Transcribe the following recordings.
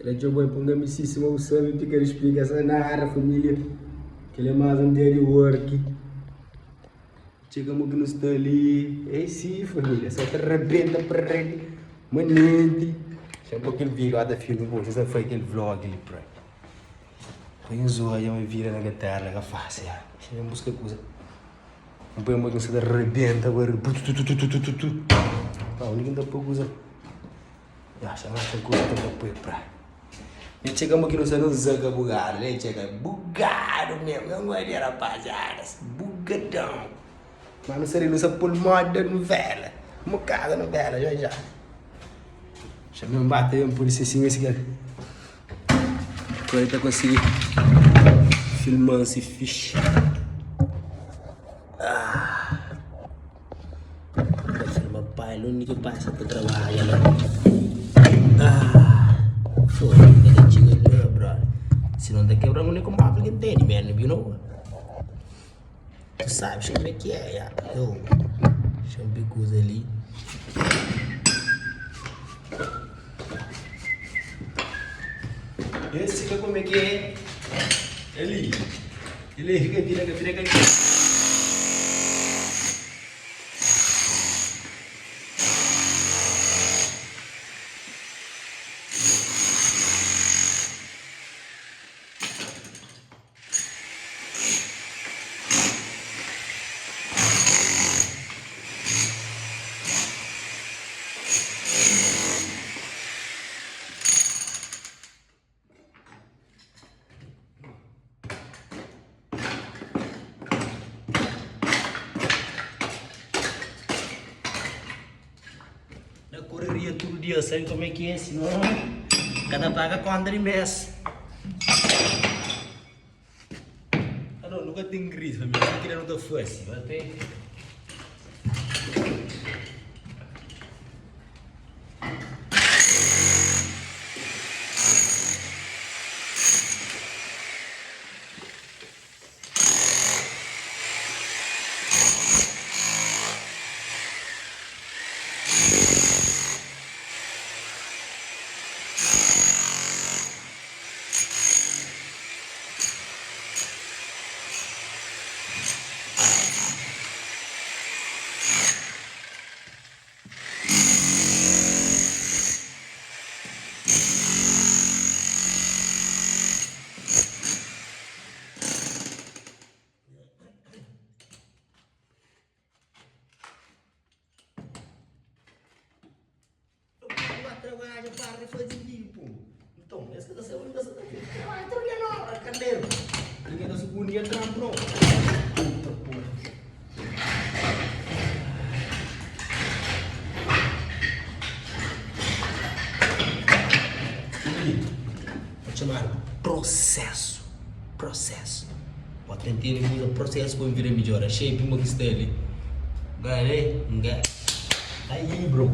Ele jogou para amicíssimo, sabe, porque ele explica essa nada, família. Que ele é mais um dia de work. Chegamos que não está ali. É sim, família, só te arrebenta para rede. Manente. Chama um aquele vídeo lá da filme, você já foi aquele vlog ali, pra foi um zoio, uma vira na guitarra, na face, já. Chama música coisa. Não põe uma coisa de arrebenta, agora. Ah, o único que dá para coisa. Já, chama essa coisa que dá para pra. E chegamos aqui no salão zaga bugado, né? Chega bugado mesmo, não gosto de rapaziada, bugadão. Mas não seria nossa pulmão da novela, uma casa novela, já. Chamei um bater um polícia assim, esse cara. Agora ele tá conseguindo filmando esse fiche. Vai filmar pai, o único que passa para trabalhar lá. Foi, negativo ali, brother. Se não tá quebrando o único móvel que tem, man, you know? Tu sabe como é que é, já. Deixa eu ver coisa ali. Esse fica como é que é? Ali. Ele fica aqui. Na correria todo dia, sabe como é que é? Senão, cada paga conta de mês. Não, nunca tem gris, família. Não queria nada fosse. Vai ter. Trabalha para fazer limpo. Então, essa que está sendo essa daqui. Trabalha não, cadeiro. Ninguém está subindo e pronto. Puta porra. Vou chamar processo. Pode tentar o processo para virar melhor. Achei que uma questão ali. Galera, ninguém. Aí, bro.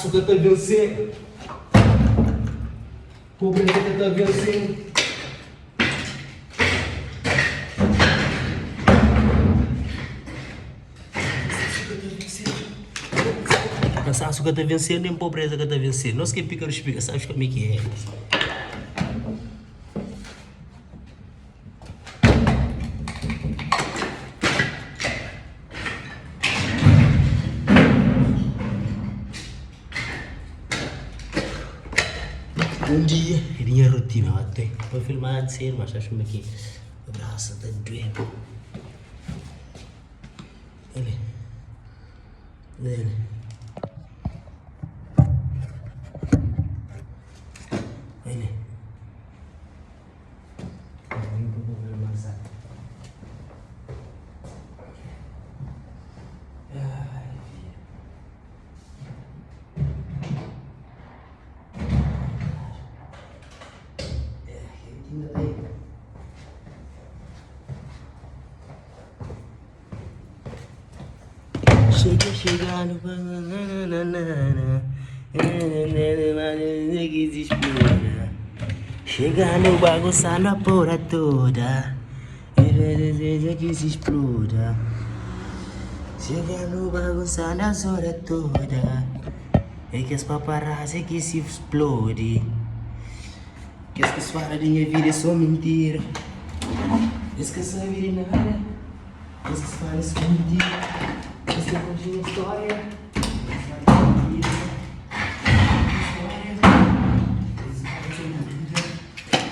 açúcar tá vencendo. Pobreza que tá vencendo. Cansaço que tá vencendo, nem pobreza que tá vencendo. Nós que pica os pica, sabes como é que é? Dia, dia rotina até. Vou filmar de cena, mas acho que o braço está doendo. Ele. Chega no chega no bagunçando a porra toda. Deseja que se exploda. Chega no bagunçando as horas toda. É que as paparazzi que se explode. Que as que falam de minha vida é só mentira. Esquece a vida nada. As que falam só mentira. Essa continha história.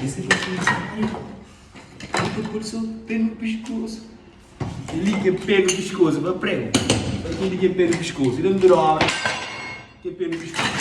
Esse continha história. Fica por seu pé no pescoço. Liga pé no pescoço, vai prego. Vai liga pé no pescoço. Ele não droga. Que pé no pescoço.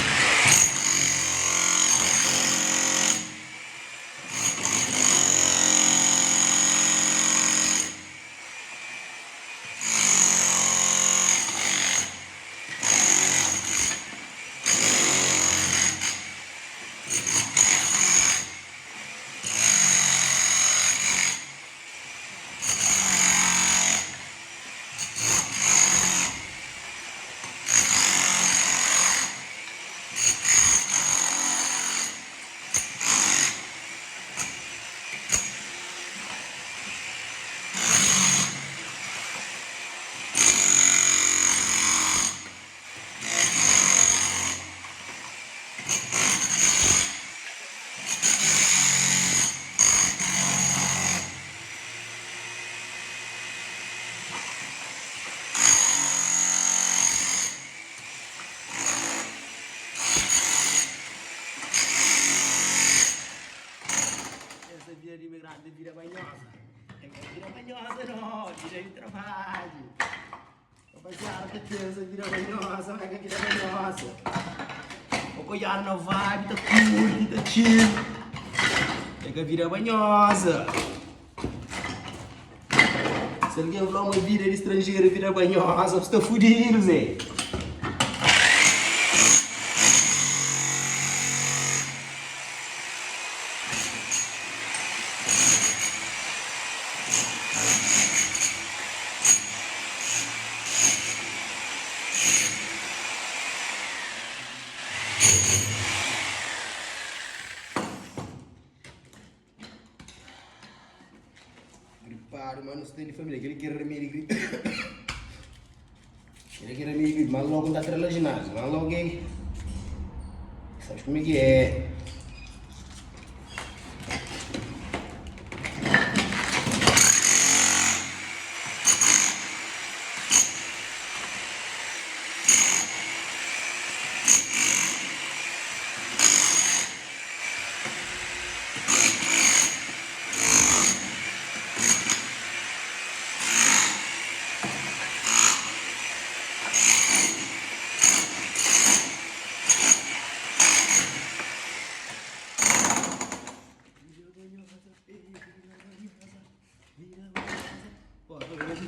Vira banhosa. Vira banhosa não, vira de trabalho. Rapaziada, que pensa, vira banhosa, vai que vira banhosa. O coiado na vibe, tá curto, tá chill. É que vira banhosa. Se alguém falar uma vida de estrangeiro vira banhosa, você tá fudido, Zé. Gripado, mano, você tem família, aquele que é remédio gripe. Ele que é remédio gripe, mas logo não dá trela ginásio, mas logo é. Sabes como é que é?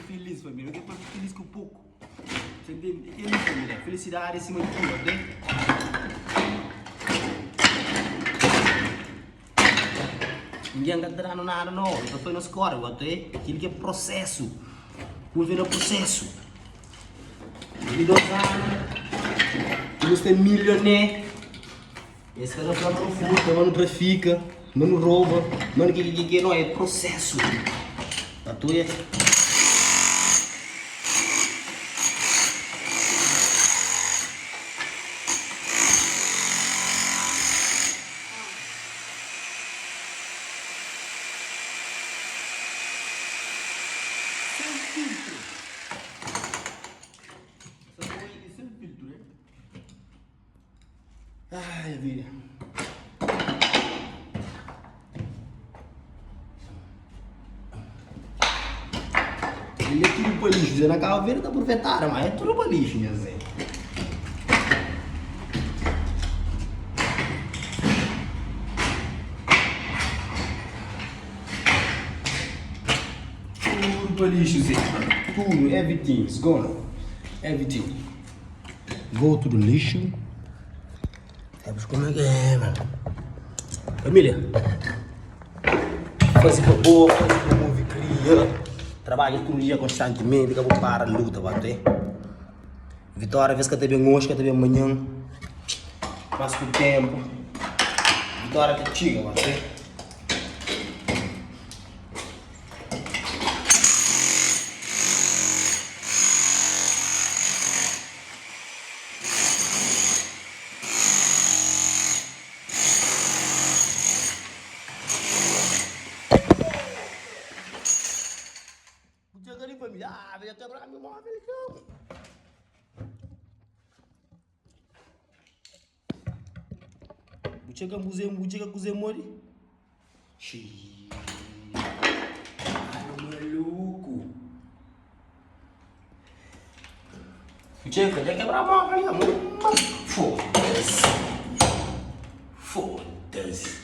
Feliz, família. Eu quero ficar feliz com pouco. Você entende? É isso, família. Felicidade acima de tudo, ok? Ninguém está dando nada, não. Não foi nos corpos, ok? Aquilo que é processo. Vou ver o processo. Ele 2 anos. Você é milionário. Esse cara não furta, mas não trafica, mas não rouba, mas que não é processo. A tua é. Ai, vida. Ele é tudo para lixo, Zé. Na caveira da profetária, mas é tudo para lixo, minha Zé. Tudo para lixo, Zé. Tudo, everything is gone. Everything. Go to the lixo. Sabes como é que é, mano? Família, fazer para boa, fazer para mover cria. Trabalho todo dia constantemente, acabou para a luta, bater. Vitória, vez que até bem hoje, que até bem amanhã. Passa o tempo. Vitória que chega, bater. Família, velho, até agora meu móvel, então. Buchega museu mori. Xiii. Ai, maluco. Buchega, já quebrar móvel, amor. Foda-se. Foda-se.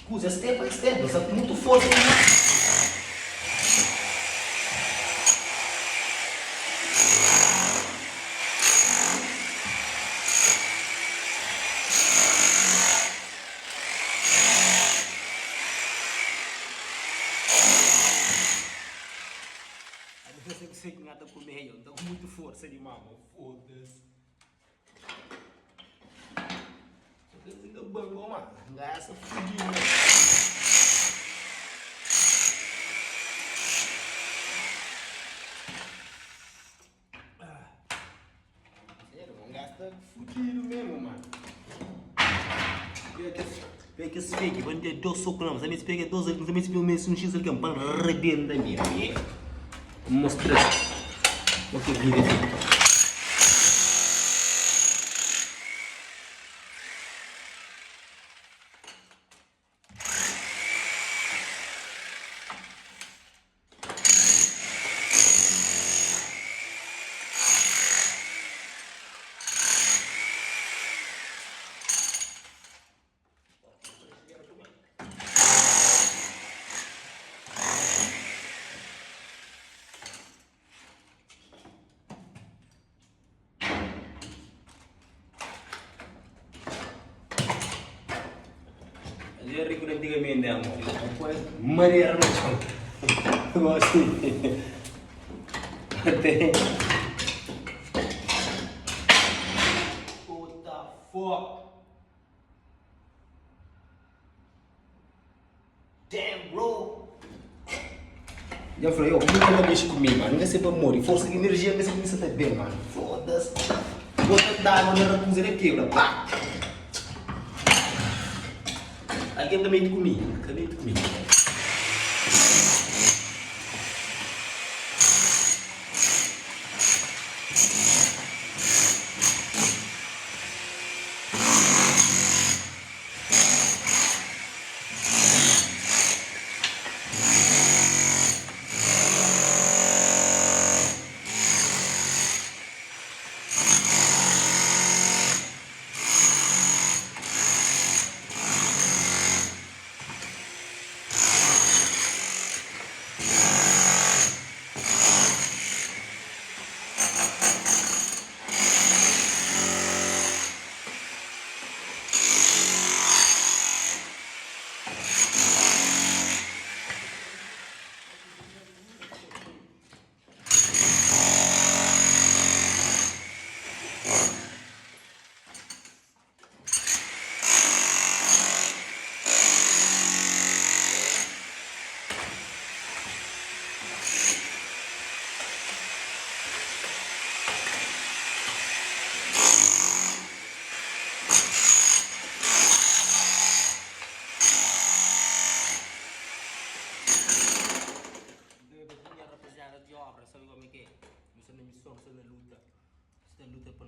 Usa step by step, não sabe muito força, né? Eu não sei que nada comer, eu tô com muita força de mama, foda-se. Você fica bom, mano, dá essa fudida. Sério, não gasta fudido mesmo, mano. Pega esse fake, vai ter dois socos não, mas pega dois, também se pelo menos um x aqui, para arrebenta mesmo. Mostra o que vira aqui. Eu rico antigamente, amor. Depois, maneira no chão. Gosto. Até. What the fuck? Damn, bro. Já falei, eu nunca mexe comigo, mano. Nunca sei para morrer. Força de energia, nunca sei que isso tá bem, mano. Foda-se. Bota d'água na recusa, ele quebra. Pá! Alguém também de comigo. Acabei de comigo.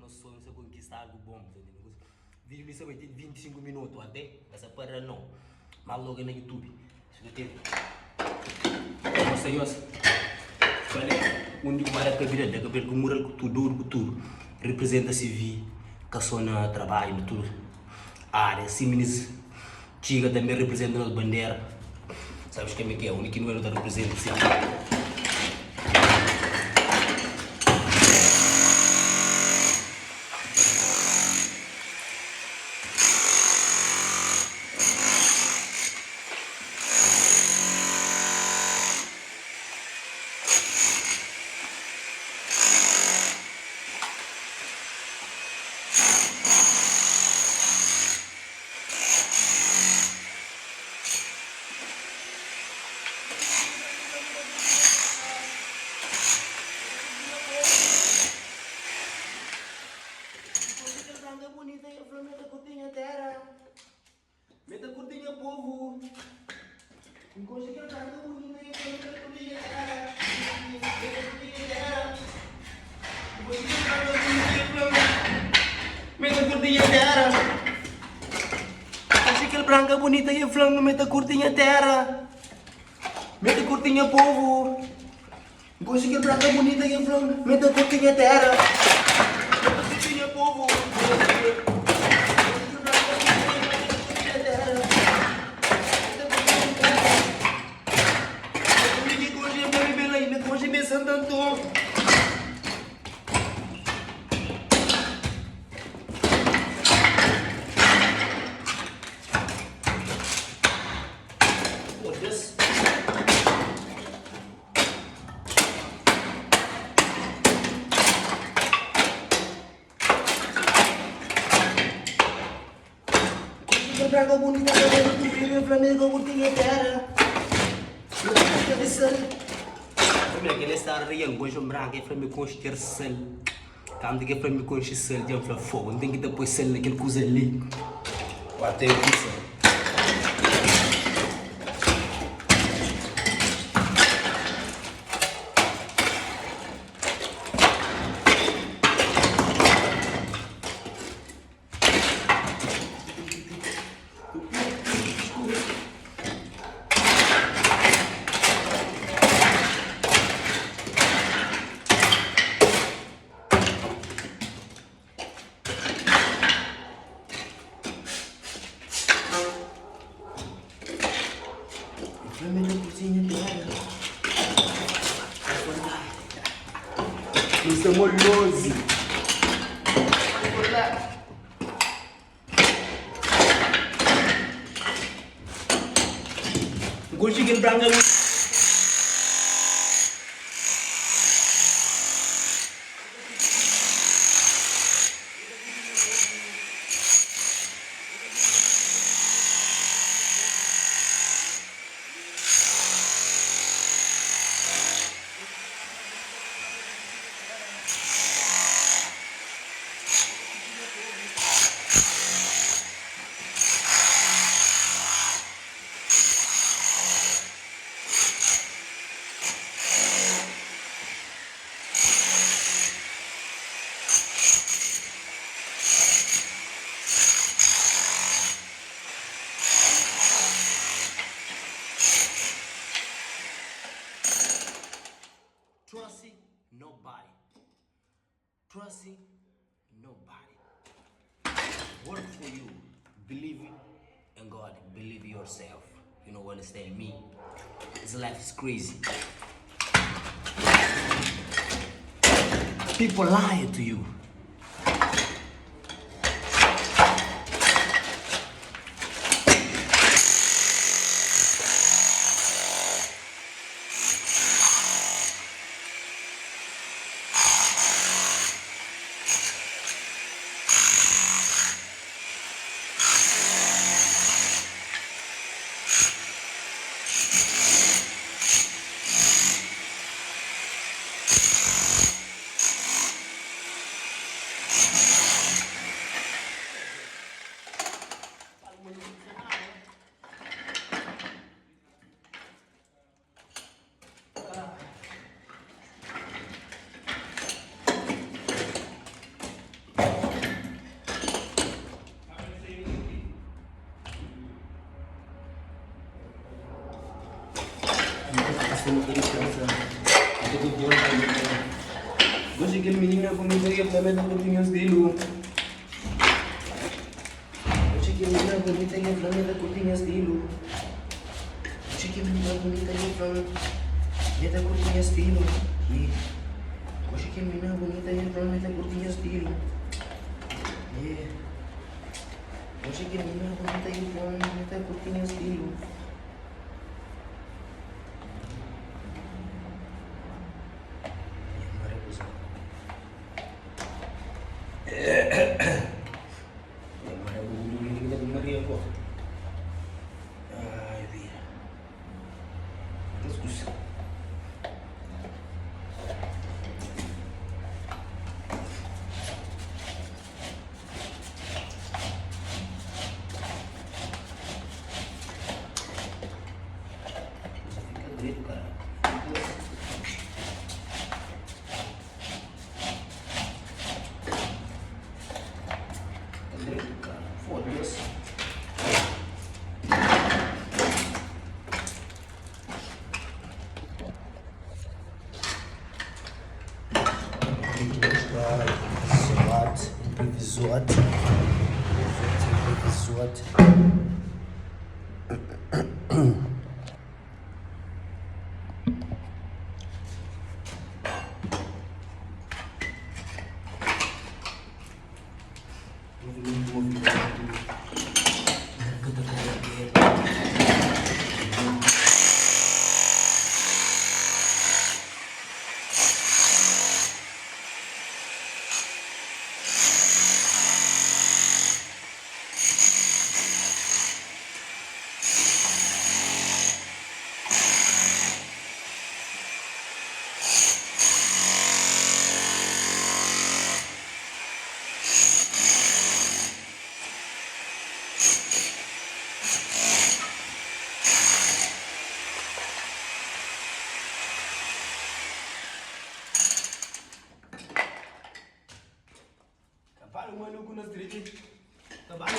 nosso sonho é conquistar algo bom, entendeu? Vídeo isso vai ter 25 minutos até, essa para não. Mas logo no YouTube. Nossa, olha, onde mara cabelo, da cabelo com mural com tudo, representa-se vi, caçona trabalho, tudo. Área, Siminis, Chiga também representa a bandeira. Sabes que é o único que não é da representa-se. Meta curtinha, povo. Encosta que eu trago bonita e eu meta curtinha terra. Meta curtinha terra. Meta curtinha terra. Encosta que ele branca bonita e flama. Meta curtinha terra. Meta curtinha, povo. Encosta que ele branca bonita e flama. Meta curtinha terra. Meta curtinha, povo. Santo Antônio. Foda-se. Braga bonita, Flamengo, curtinha terra. Aquele estar rindo, gosto de branco, é para me construir sal. Quando é para me construir sal, já me fogo, não tem que depois sal naquele coisa ali. Até eu disse. Mr. Molosi. Gosto de branca. Trusting nobody. Trusting nobody. Work for you. Believe in God. Believe yourself. You know, understand me? This life is crazy. People lie to you. Sumakinig ka sa likod yun. Gusto sige, mining na kumita yung laman ng kuting yung stilo. Sige, mining na kumita yung laman ng kuting yung stilo. Sige, mining na kumita yung laman ng kuting yung stilo. Sige, mining na kumita yung laman ng kuting yung stilo. Sige, mining na kumita yung laman ng kuting yung stilo. Improvisado. Paano malugo na diretso? Tabalo.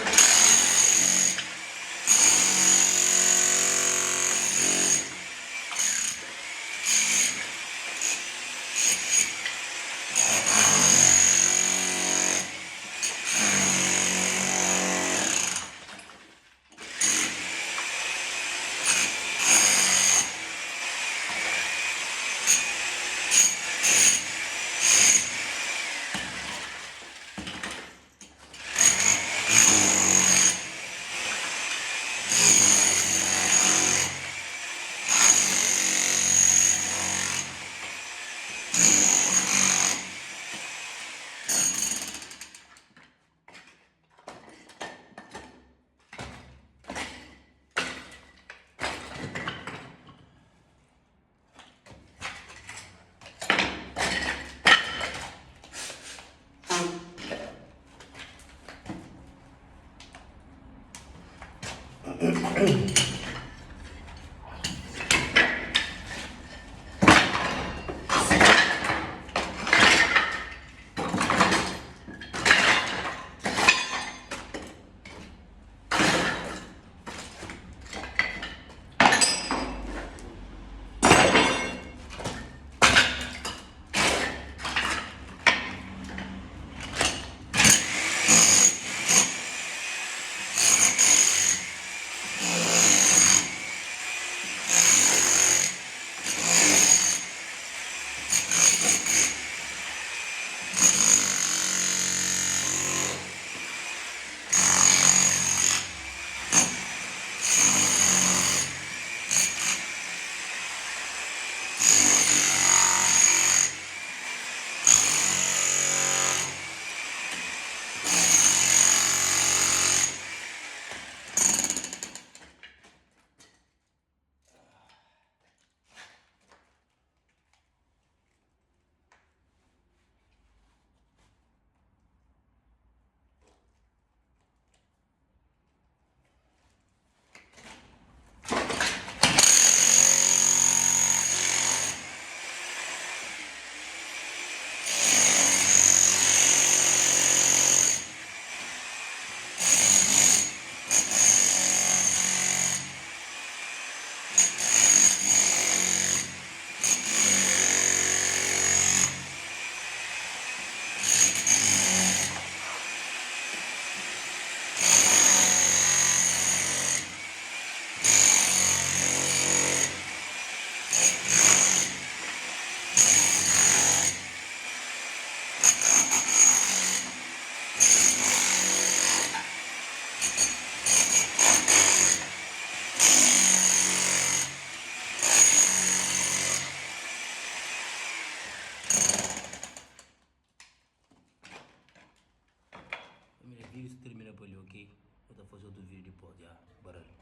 olha pra ele, ok? Eu tô fazendo outro vídeo depois, já. Bora.